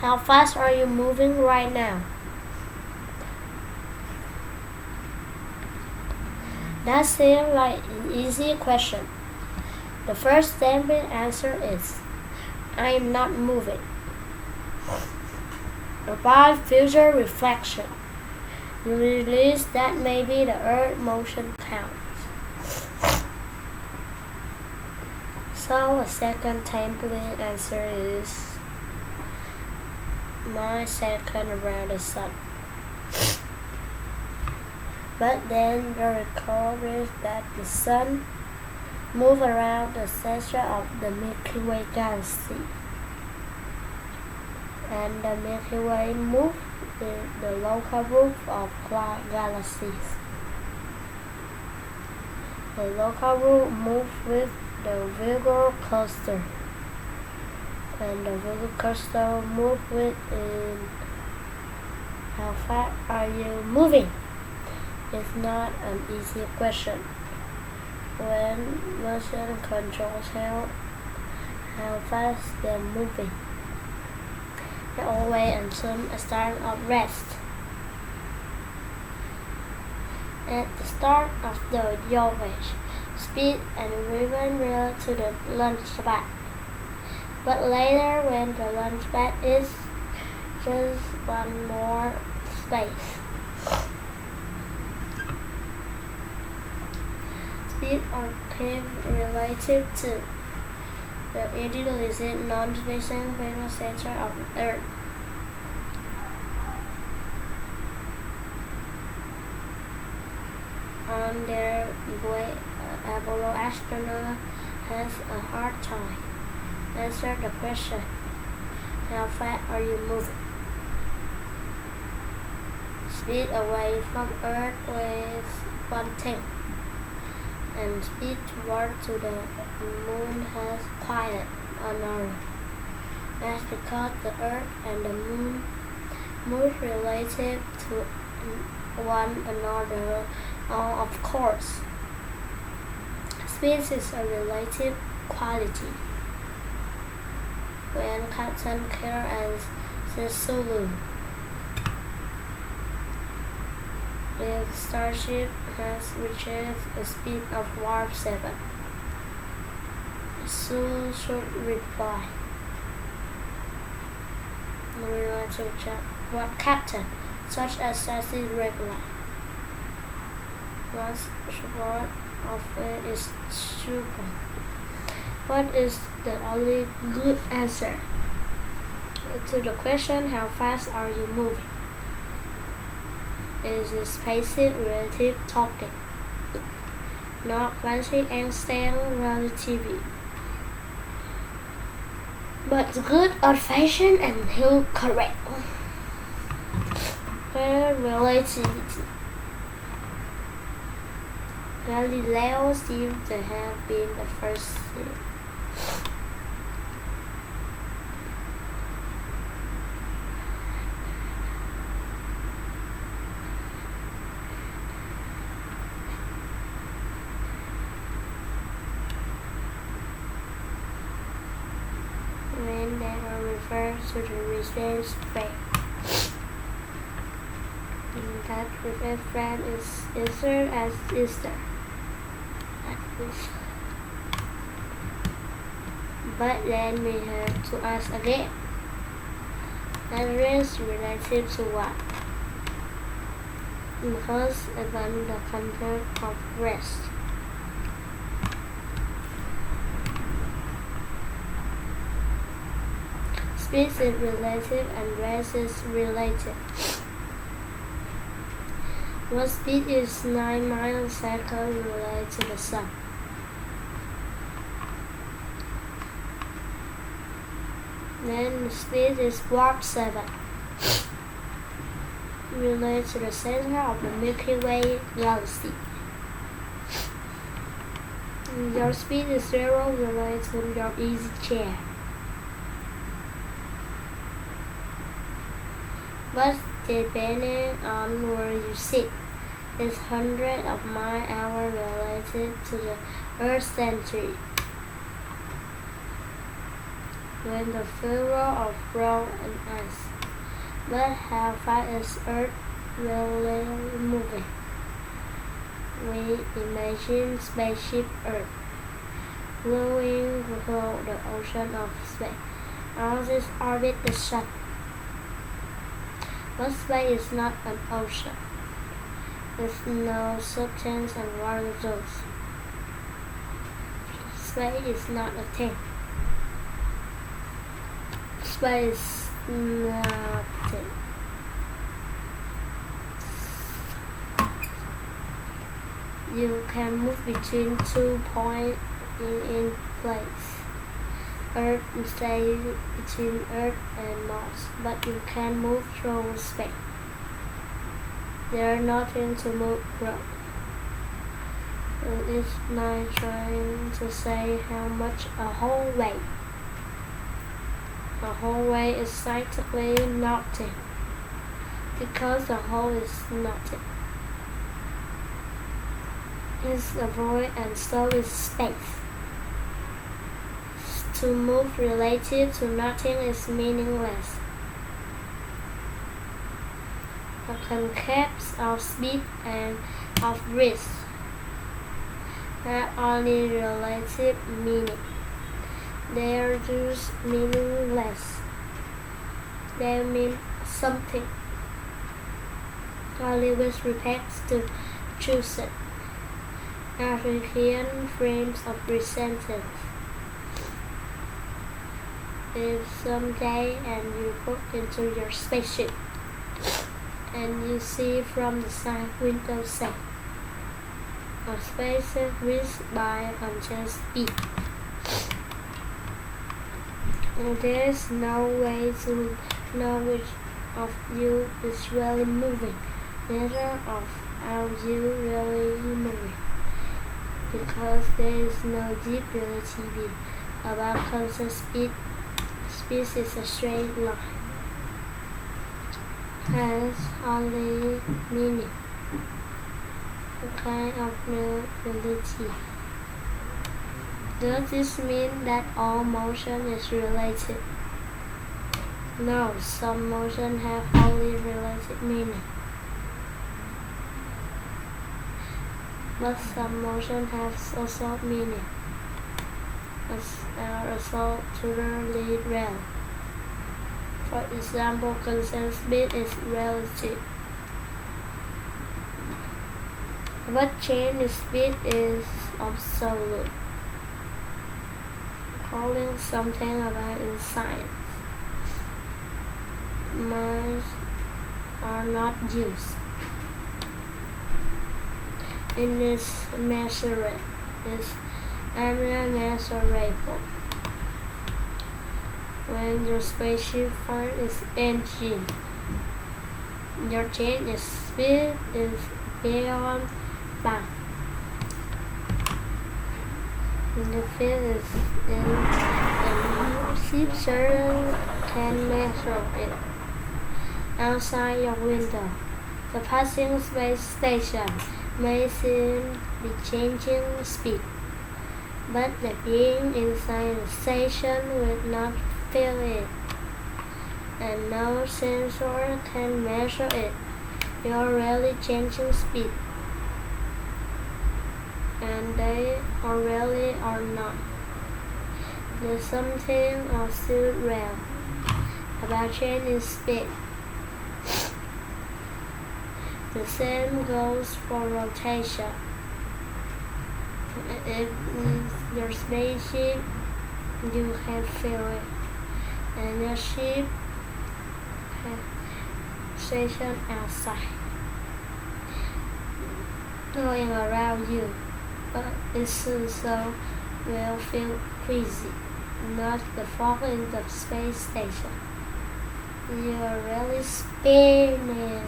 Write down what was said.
How fast are you moving right now? That seems like an easy question. The first standard answer is, I am not moving. About future reflection, you realize that maybe the Earth motion counts. So a second template answer is, my second around the sun. But then the record is that the sun moves around the center of the Milky Way galaxy, and the Milky Way moves with the local group of galaxies. The local group moves with the Virgo cluster, and the Virgo cluster moves with how fast are you moving? It's not an easy question. When motion controls how fast they're moving, they always assume a start of rest. At the start of the voyage, speed and rhythm relate to the launch pad. But later, when the launch pad is just one more space, speed are relative to the idealized non-spacing final center of Earth. On their way, Apollo astronaut has a hard time answer the question, how fast are you moving? Speed away from Earth is one thing, and speed toward to the moon has quite another. That's because the Earth and the moon move relative to one another. Of course, speed is a relative quality. When Captain Kirk and Sulu, the starship has reached a speed of warp 7. Sulu should reply. What captain, such as Sassy Regular. Once short of it is super. What is the only good answer to the question, how fast are you moving? It is a spaceship relative topic, not classic Einstein relativity, but good old-fashioned and hill correct relativity. Galileo seems to have been the first when they are referred to the resistance frame. That resistance frame is inserted as Easter. But then we have to ask again, that is relative to what? Because upon the concept of rest. Speed is relative and rest is relative. What speed is 9 miles a second related to the sun? Then the speed is warp 7, related to the center of the Milky Way galaxy. Your speed is 0 related to your easy chair. But depending on where you sit, is hundreds of mile/hour related to the Earth's century. when the furrow of road and ice. But how fast is Earth really moving? We imagine spaceship Earth flowing through the ocean of space. All this orbit the sun. But space is not an ocean. With no substance and water zones. Space is not a thing. Space is nothing. You can move between 2 points in place. Earth stays between Earth and Mars, but you can move through space. There is nothing to move from. It's not trying to say how much a whole weighs. A whole weight is scientifically nothing, because the whole is nothing. It's a void and so is space. To move relative to nothing is meaningless. The concepts of speed and of risk have only relative meaning. They are just meaningless. They mean something only with respect to choosing. African frames of resentment. If someday and you look into your spaceship and you see from the side window say, a spaceship reached by conscious speed. There's no way to know which of you is really moving, neither of are you really moving, because there is no deep relativity about conscious speed. Speed is a straight line, has only meaning, a kind of no reality. Does this mean that all motion is related? No, some motion have only relative meaning. But some motion has also meaning, as are also totally real. For example, constant speed is relative. But change in speed is absolute. Calling something about in science. Miles are not used. In this measuring is unmeasurable. When your spaceship finds its engine, your change in speed is beyond bound. The field is in and ship certainly can measure it. Outside your window, the passing space station may seem to be changing speed, but the being inside the station will not feel it, and no sensor can measure it. You are really changing speed, and they are really are not. There's something also real about changing speed. The same goes for rotation. If your spaceship, you can feel it, and your ship station outside, going around you, but it so will feel crazy, not the fog in the space station. You are really spinning.